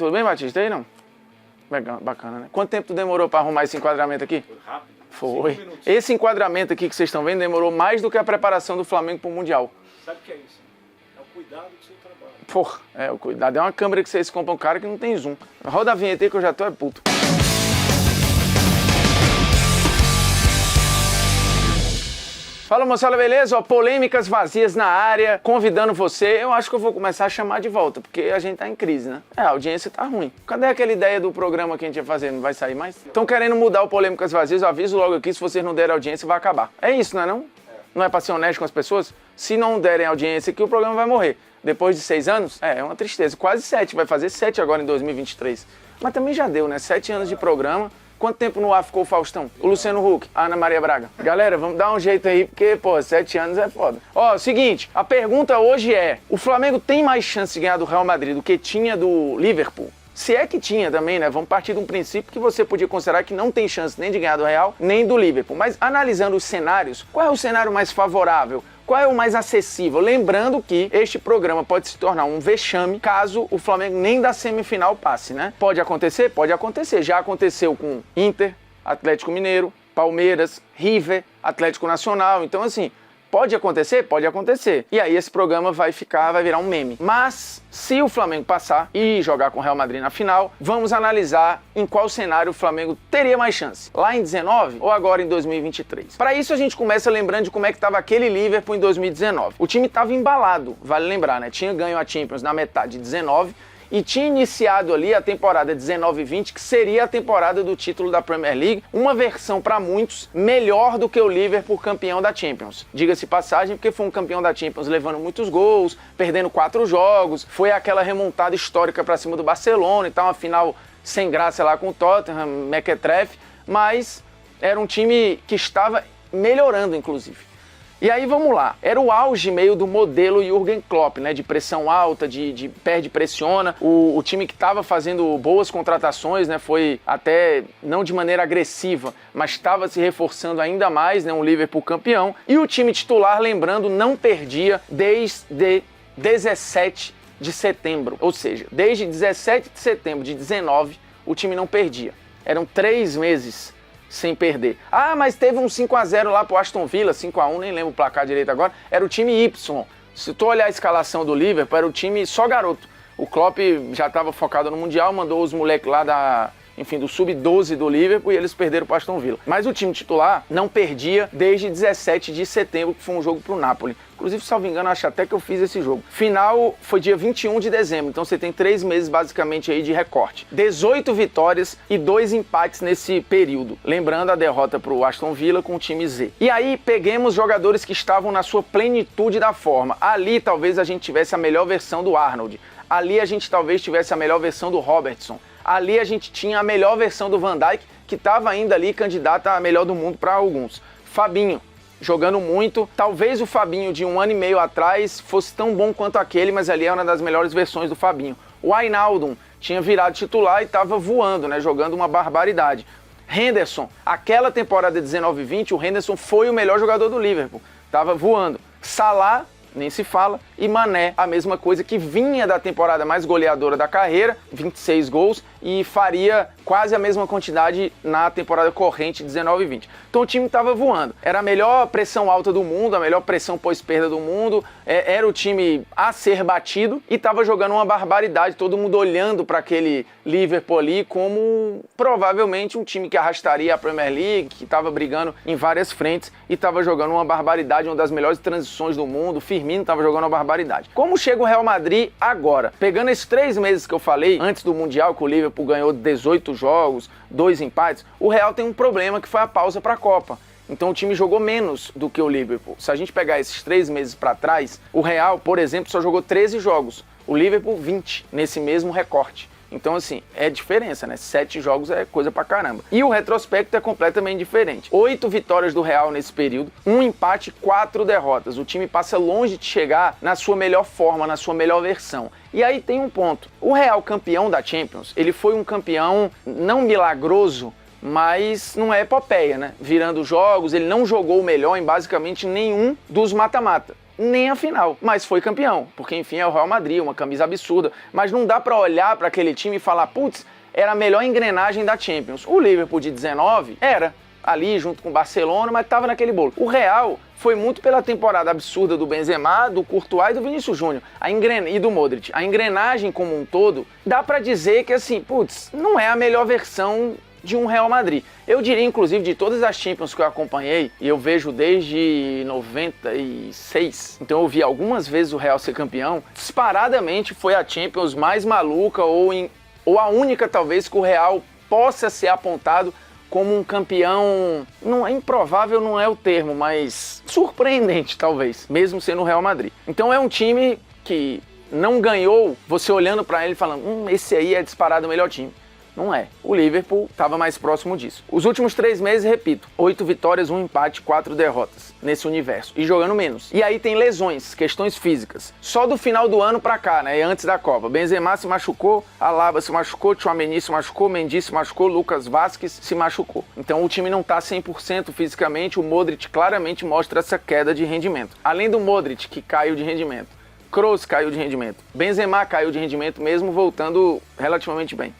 Tudo bem, Batista? E aí, não? Bacana, né? Quanto tempo tu demorou para arrumar esse enquadramento aqui? Foi rápido. Foi. Esse enquadramento aqui que vocês estão vendo demorou mais do que a preparação do Flamengo para o Mundial. Sabe o que é isso? É o cuidado do seu trabalho. Porra, o cuidado. É uma câmera que vocês compram um cara que não tem zoom. Roda a vinheta aí que eu já tô puto. Fala, moçada, beleza? Ó, polêmicas vazias na área, convidando você. Eu acho que eu vou começar a chamar de volta, porque a gente tá em crise, né? A audiência tá ruim. Cadê aquela ideia do programa que a gente ia fazer? Não vai sair mais? Estão querendo mudar o Polêmicas Vazias, eu aviso logo aqui, se vocês não derem audiência, vai acabar. É isso, não é não? Não é pra ser honesto com as pessoas? Se não derem audiência aqui, o programa vai morrer. Depois de 6 anos? É uma tristeza. Quase 7, vai fazer 7 agora em 2023. Mas também já deu, né? 7 anos de programa. Quanto tempo no ar ficou o Faustão? O Luciano Huck, a Ana Maria Braga. Galera, vamos dar um jeito aí, porque, pô, 7 anos é foda. Ó, seguinte, a pergunta hoje é, o Flamengo tem mais chance de ganhar do Real Madrid do que tinha do Liverpool? Se é que tinha também, né? Vamos partir de um princípio que você podia considerar que não tem chance nem de ganhar do Real, nem do Liverpool. Mas analisando os cenários, qual é o cenário mais favorável? Qual é o mais acessível? Lembrando que este programa pode se tornar um vexame caso o Flamengo nem da semifinal passe, né? Pode acontecer? Pode acontecer. Já aconteceu com Inter, Atlético Mineiro, Palmeiras, River, Atlético Nacional. Então, assim, pode acontecer? Pode acontecer. E aí esse programa vai virar um meme. Mas, se o Flamengo passar e jogar com o Real Madrid na final, vamos analisar em qual cenário o Flamengo teria mais chance. Lá em 19 ou agora em 2023? Para isso a gente começa lembrando de como é que estava aquele Liverpool em 2019. O time estava embalado, vale lembrar, né? Tinha ganho a Champions na metade de 19 e tinha iniciado ali a temporada 19-20, que seria a temporada do título da Premier League, uma versão para muitos melhor do que o Liverpool campeão da Champions. Diga-se passagem, porque foi um campeão da Champions levando muitos gols, perdendo 4 jogos, foi aquela remontada histórica para cima do Barcelona e tal, uma final sem graça lá com o Tottenham, Mequetrefe, mas era um time que estava melhorando, inclusive. E aí vamos lá, era o auge meio do modelo Jürgen Klopp, né, de pressão alta, de perde e pressiona, o time que estava fazendo boas contratações, né, foi até não de maneira agressiva, mas estava se reforçando ainda mais, né, um Liverpool campeão, e o time titular, lembrando, não perdia desde 17 de setembro, ou seja, desde 17 de setembro de 19, o time não perdia, eram 3 meses sem perder. Ah, mas teve um 5-0 lá pro Aston Villa, 5-1, nem lembro o placar direito agora, era o time Y. Se tu olhar a escalação do Liverpool, era o time só garoto. O Klopp já estava focado no Mundial, mandou os moleques lá do Sub-12 do Liverpool e eles perderam pro Aston Villa. Mas o time titular não perdia desde 17 de setembro, que foi um jogo pro Napoli. Inclusive, salvo engano, acho até que eu fiz esse jogo. Final foi dia 21 de dezembro, então você tem 3 meses basicamente aí de recorte. 18 vitórias e 2 empates nesse período. Lembrando a derrota pro Aston Villa com o time Z. E aí, peguemos jogadores que estavam na sua plenitude da forma. Ali, talvez a gente tivesse a melhor versão do Arnold. Ali a gente talvez tivesse a melhor versão do Robertson. Ali a gente tinha a melhor versão do Van Dijk, que estava ainda ali candidata a melhor do mundo para alguns. Fabinho, jogando muito. Talvez o Fabinho de 1 ano e meio atrás fosse tão bom quanto aquele, mas ali é uma das melhores versões do Fabinho. O Wijnaldum tinha virado titular e estava voando, né, jogando uma barbaridade. Henderson, aquela temporada 19-20, o Henderson foi o melhor jogador do Liverpool, estava voando. Salah, nem se fala, e Mané, a mesma coisa, que vinha da temporada mais goleadora da carreira, 26 gols, e faria quase a mesma quantidade na temporada corrente 19-20. Então o time estava voando. Era a melhor pressão alta do mundo, a melhor pressão pós-perda do mundo, era o time a ser batido e estava jogando uma barbaridade, todo mundo olhando para aquele Liverpool ali como provavelmente um time que arrastaria a Premier League, que estava brigando em várias frentes e estava jogando uma barbaridade, uma das melhores transições do mundo. O Firmino estava jogando uma barbaridade. Como chega o Real Madrid agora? Pegando esses 3 meses que eu falei, antes do Mundial, que o Liverpool ganhou 18 jogos, 2 empates, o Real tem um problema que foi a pausa para a Copa. Então o time jogou menos do que o Liverpool. Se a gente pegar esses 3 meses para trás, o Real, por exemplo, só jogou 13 jogos. O Liverpool, 20, nesse mesmo recorte. Então, assim, é diferença, né? 7 jogos é coisa pra caramba. E o retrospecto é completamente diferente. 8 vitórias do Real nesse período, 1 empate, 4 derrotas. O time passa longe de chegar na sua melhor forma, na sua melhor versão. E aí tem um ponto. O Real campeão da Champions, ele foi um campeão não milagroso, mas não é epopeia, né? Virando jogos, ele não jogou o melhor em basicamente nenhum dos mata-mata. nem a final, mas foi campeão, porque enfim é o Real Madrid, uma camisa absurda, mas não dá pra olhar pra aquele time e falar, putz, era a melhor engrenagem da Champions. O Liverpool de 19 era ali junto com o Barcelona, mas estava naquele bolo. O Real foi muito pela temporada absurda do Benzema, do Courtois e do Vinícius Júnior e do Modric. A engrenagem como um todo, dá pra dizer que assim, putz, não é a melhor versão de um Real Madrid. Eu diria, inclusive, de todas as Champions que eu acompanhei, e eu vejo desde 96, então eu vi algumas vezes o Real ser campeão, disparadamente foi a Champions mais maluca ou a única, talvez, que o Real possa ser apontado como um campeão, não é improvável, não é o termo, mas surpreendente, talvez, mesmo sendo o Real Madrid. Então é um time que não ganhou, você olhando para ele e falando, esse aí é disparado o melhor time. Não é. O Liverpool estava mais próximo disso. Os últimos 3 meses, repito, 8 vitórias, 1 empate, 4 derrotas nesse universo. E jogando menos. E aí tem lesões, questões físicas. Só do final do ano pra cá, né? Antes da Copa. Benzema se machucou, Alaba se machucou, Tchouaméni se machucou, Mendy se machucou, Lucas Vázquez se machucou. Então o time não tá 100% fisicamente, o Modric claramente mostra essa queda de rendimento. Além do Modric, que caiu de rendimento, Kroos caiu de rendimento, Benzema caiu de rendimento, mesmo voltando relativamente bem.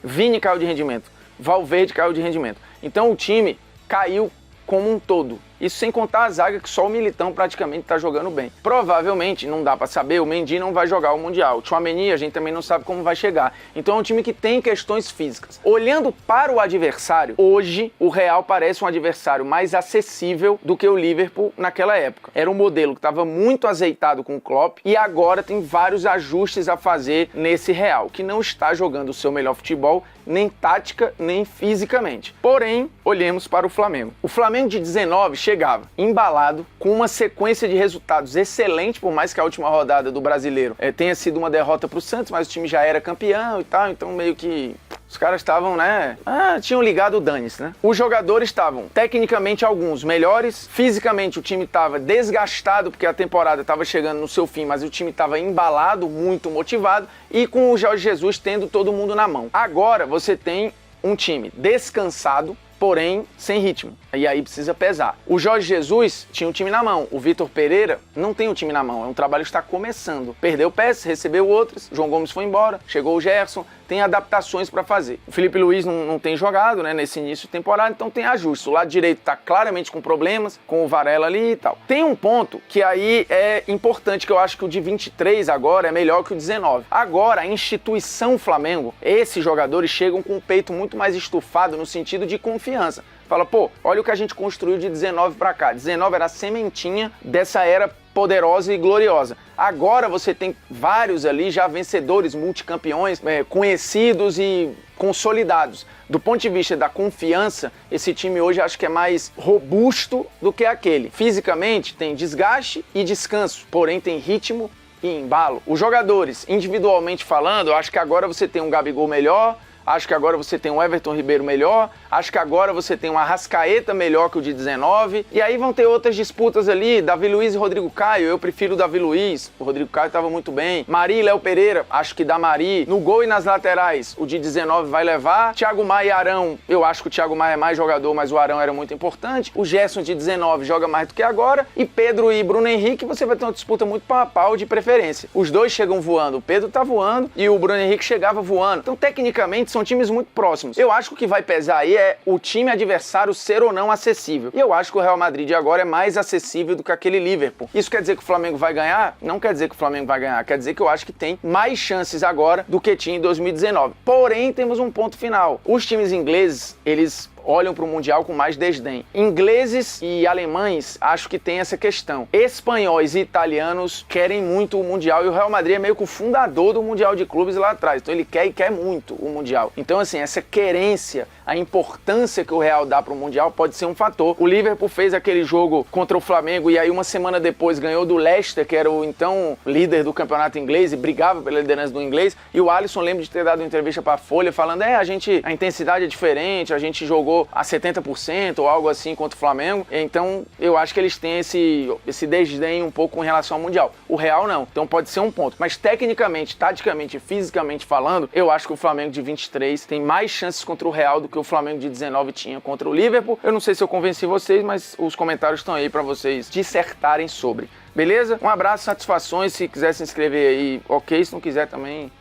Vini caiu de rendimento, Valverde caiu de rendimento. Então o time caiu como um todo. Isso sem contar a zaga, que só o Militão praticamente está jogando bem. Provavelmente, não dá para saber, o Mendy não vai jogar o Mundial. O Tchouaméni a gente também não sabe como vai chegar. Então é um time que tem questões físicas. Olhando para o adversário, hoje o Real parece um adversário mais acessível do que o Liverpool naquela época. Era um modelo que estava muito azeitado com o Klopp e agora tem vários ajustes a fazer nesse Real, que não está jogando o seu melhor futebol, nem tática, nem fisicamente. Porém, olhemos para o Flamengo. O Flamengo de 19 chegava embalado, com uma sequência de resultados excelente, por mais que a última rodada do Brasileiro tenha sido uma derrota para o Santos, mas o time já era campeão e tal, então meio que os caras estavam, né? Tinham ligado o dane-se, né? Os jogadores estavam, tecnicamente, alguns melhores. Fisicamente, o time estava desgastado, porque a temporada estava chegando no seu fim, mas o time estava embalado, muito motivado, e com o Jorge Jesus tendo todo mundo na mão. Agora, você tem um time descansado, porém sem ritmo. E aí precisa pesar. O Jorge Jesus tinha um time na mão. O Vitor Pereira não tem um time na mão. É um trabalho que está começando. Perdeu peças, recebeu outras. João Gomes foi embora. Chegou o Gerson. Tem adaptações para fazer. O Felipe Luiz não tem jogado, né, nesse início de temporada, então tem ajustes. O lado direito está claramente com problemas, com o Varela ali e tal. Tem um ponto que aí é importante, que eu acho que o de 23 agora é melhor que o 19. Agora, a instituição Flamengo, esses jogadores chegam com o peito muito mais estufado no sentido de confiança. Fala, pô, olha o que a gente construiu de 19 para cá. 19 era a sementinha dessa era poderosa e gloriosa. Agora você tem vários ali já vencedores, multicampeões, conhecidos e consolidados. Do ponto de vista da confiança, esse time hoje acho que é mais robusto do que aquele. Fisicamente tem desgaste e descanso, porém tem ritmo e embalo. Os jogadores, individualmente falando, eu acho que agora você tem um Gabigol melhor, acho que agora você tem um Everton Ribeiro melhor, acho que agora você tem um Arrascaeta melhor que o de 19, e aí vão ter outras disputas ali, Davi Luiz e Rodrigo Caio, eu prefiro o Davi Luiz, o Rodrigo Caio estava muito bem, Mari e Léo Pereira, acho que da Mari, no gol e nas laterais, o de 19 vai levar, Thiago Maia e Arão, eu acho que o Thiago Maia é mais jogador, mas o Arão era muito importante, o Gerson de 19 joga mais do que agora, e Pedro e Bruno Henrique, você vai ter uma disputa muito pau a pau de preferência. Os dois chegam voando, o Pedro tá voando e o Bruno Henrique chegava voando, então tecnicamente são times muito próximos. Eu acho que o que vai pesar aí é o time adversário ser ou não acessível. E eu acho que o Real Madrid de agora é mais acessível do que aquele Liverpool. Isso quer dizer que o Flamengo vai ganhar? Não quer dizer que o Flamengo vai ganhar. Quer dizer que eu acho que tem mais chances agora do que tinha em 2019. Porém, temos um ponto final. Os times ingleses, eles olham para o Mundial com mais desdém. Ingleses e alemães, acho que tem essa questão. Espanhóis e italianos querem muito o Mundial e o Real Madrid é meio que o fundador do Mundial de Clubes lá atrás. Então ele quer e quer muito o Mundial. Então assim, essa querência, a importância que o Real dá para o Mundial pode ser um fator. O Liverpool fez aquele jogo contra o Flamengo e aí uma semana depois ganhou do Leicester, que era o então líder do campeonato inglês e brigava pela liderança do inglês. E o Alisson lembra de ter dado uma entrevista para a Folha falando, a intensidade é diferente, a gente jogou supor, a 70% ou algo assim contra o Flamengo. Então, eu acho que eles têm esse desdém um pouco com relação ao Mundial. O Real não. Então pode ser um ponto. Mas tecnicamente, taticamente, fisicamente falando, eu acho que o Flamengo de 23 tem mais chances contra o Real do que o Flamengo de 19 tinha contra o Liverpool. Eu não sei se eu convenci vocês, mas os comentários estão aí para vocês dissertarem sobre. Beleza? Um abraço, satisfações. Se quiser se inscrever aí, ok. Se não quiser também,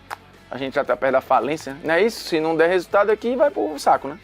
a gente já tá perto da falência. Não é isso? Se não der resultado aqui, vai pro saco, né?